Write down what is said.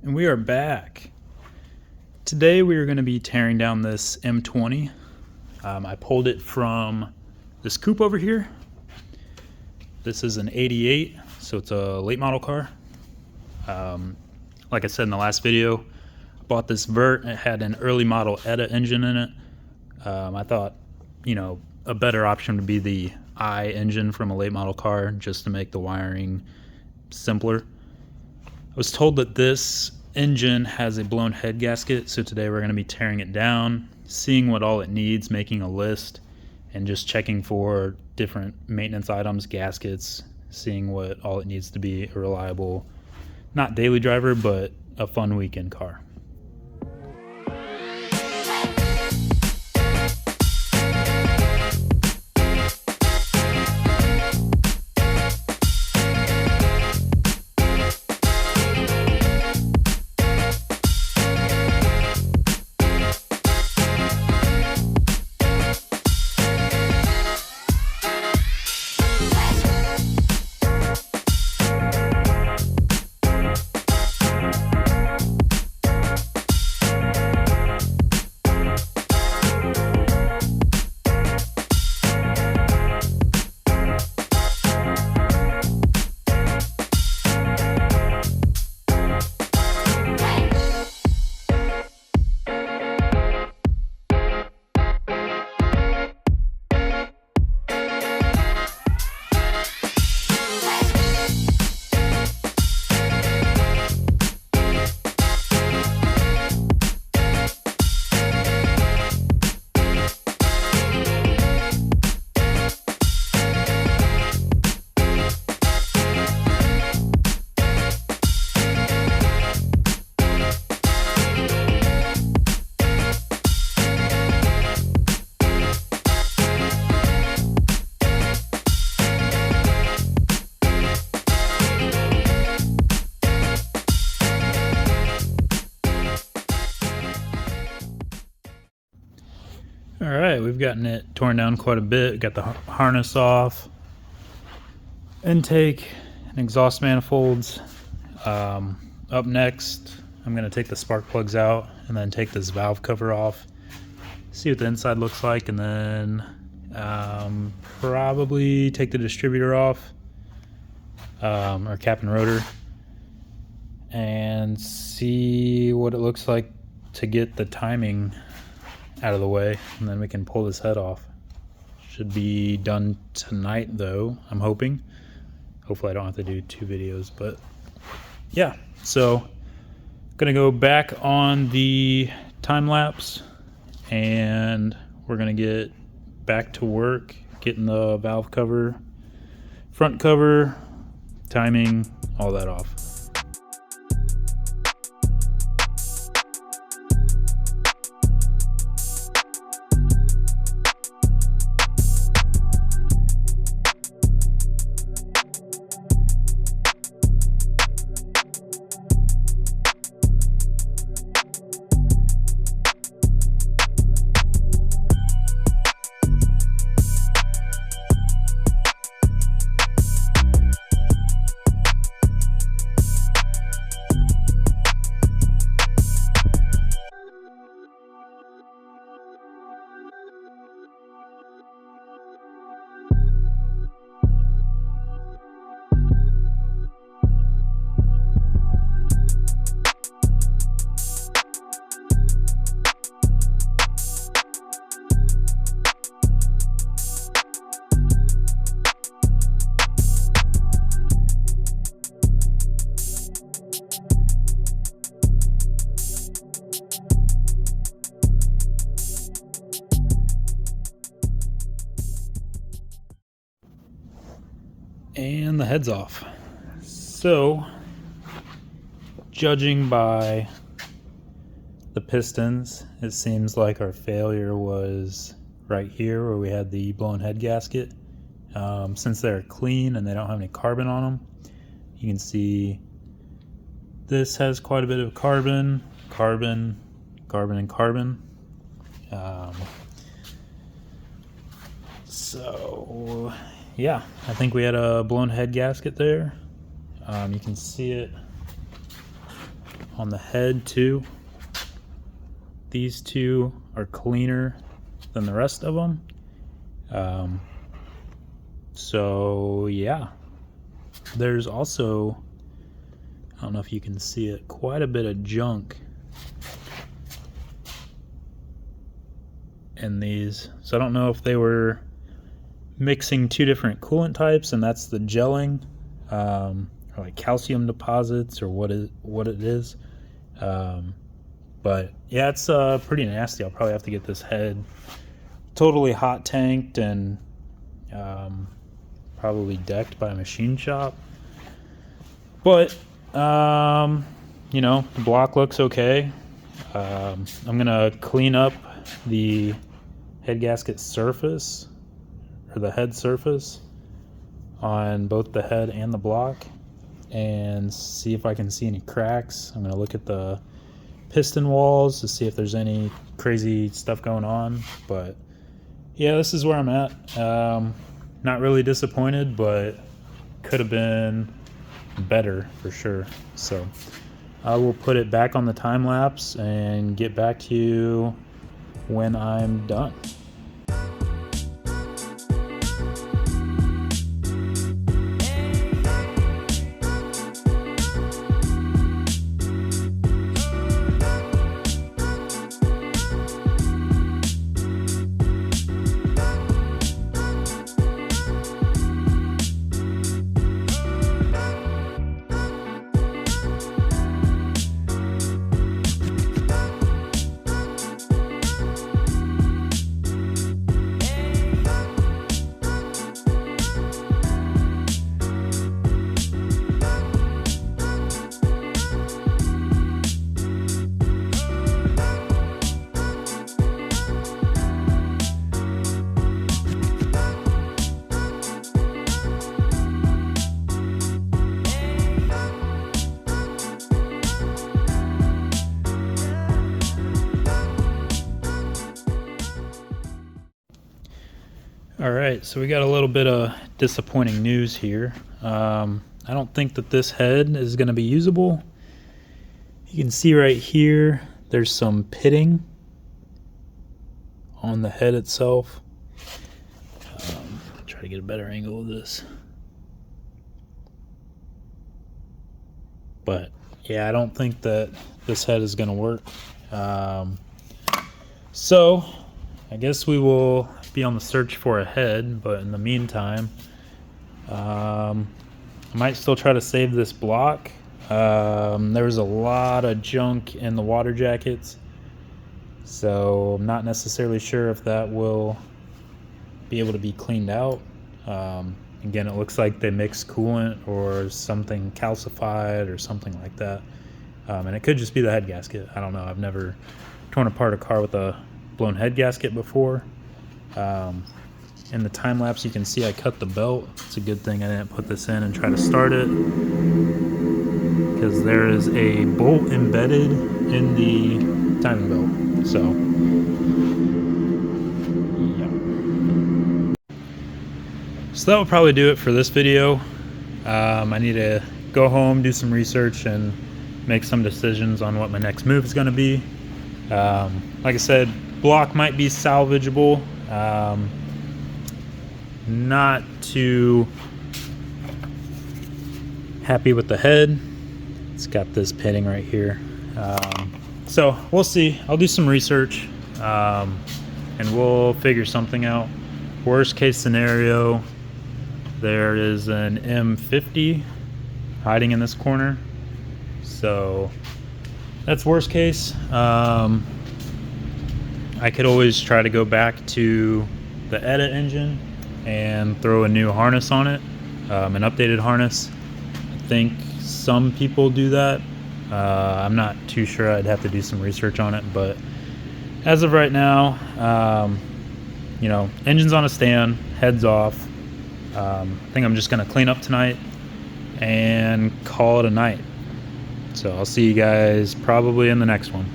And we are back. Today we are going to be tearing down this M20. I pulled it from this coupe over here. This is an 88, so it's a late model car. Like I said in the last video, I bought this Vert. It had an early model ETA engine in it. I thought, a better option would be the I engine from a late model car, just to make the wiring simpler. I was told that this engine has a blown head gasket, so today we're going to be tearing it down, seeing what all it needs, making a list, and just checking for different maintenance items, gaskets, seeing what all it needs to be a reliable, not daily driver, but a fun weekend car. All right, we've gotten it torn down quite a bit. Got the harness off, intake and exhaust manifolds. Up next, I'm going to take the spark plugs out and then take this valve cover off, see what the inside looks like, and then probably take the distributor off, or cap and rotor, and see what it looks like to get the timing out of the way, and then we can pull this head off. Should be done tonight though, I'm hoping. Hopefully I don't have to do 2 videos, but yeah. So gonna go back on the time lapse and we're gonna get back to work getting the valve cover, front cover, timing, all that off. And the head's off. So, judging by the pistons, it seems like our failure was right here where we had the blown head gasket. Since they're clean and they don't have any carbon on them, you can see this has quite a bit of carbon, and carbon. So yeah, I think we had a blown head gasket there. You can see it on the head too. These two are cleaner than the rest of them. So yeah, there's also, I don't know if you can see it, quite a bit of junk in these. So I don't know if they were mixing two different coolant types and that's the gelling, or like calcium deposits, or what it is. But yeah, it's pretty nasty. I'll probably have to get this head totally hot tanked and probably decked by a machine shop. But you know, the block looks okay. I'm gonna clean up the head gasket surface, or the head surface, on both the head and the block, and see if I can see any cracks. I'm gonna look at the piston walls to see if there's any crazy stuff going on. But yeah, this is where I'm at. Not really disappointed, but could have been better for sure. So I will put it back on the time lapse and get back to you when I'm done. All right, so we got a little bit of disappointing news here. I don't think that this head is going to be usable. You can see right here, there's some pitting on the head itself. Try to get a better angle of this. But yeah, I don't think that this head is going to work. So I guess we will be on the search for a head, but in the meantime, I might still try to save this block. There was a lot of junk in the water jackets, so I'm not necessarily sure if that will be able to be cleaned out. Again, it looks like they mixed coolant or something calcified or something like that, and it could just be the head gasket. I don't know. I've never torn apart a car with a blown head gasket before. In the time lapse, you can see I cut the belt. It's a good thing I didn't put this in and try to start it, because there is a bolt embedded in the timing belt. So yeah. So that will probably do it for this video. I need to go home, do some research, and make some decisions on what my next move is going to be. Like I said, block might be salvageable. Not too happy with the head. It's got this pitting right here. So we'll see. I'll do some research, and we'll figure something out. Worst case scenario, there is an M50 hiding in this corner. So that's worst case. I could always try to go back to the ETA engine and throw a new harness on it, an updated harness. I think some people do that. I'm not too sure. I'd have to do some research on it, but as of right now, you know, engine's on a stand, head's off. I think I'm just gonna clean up tonight and call it a night. So I'll see you guys probably in the next one.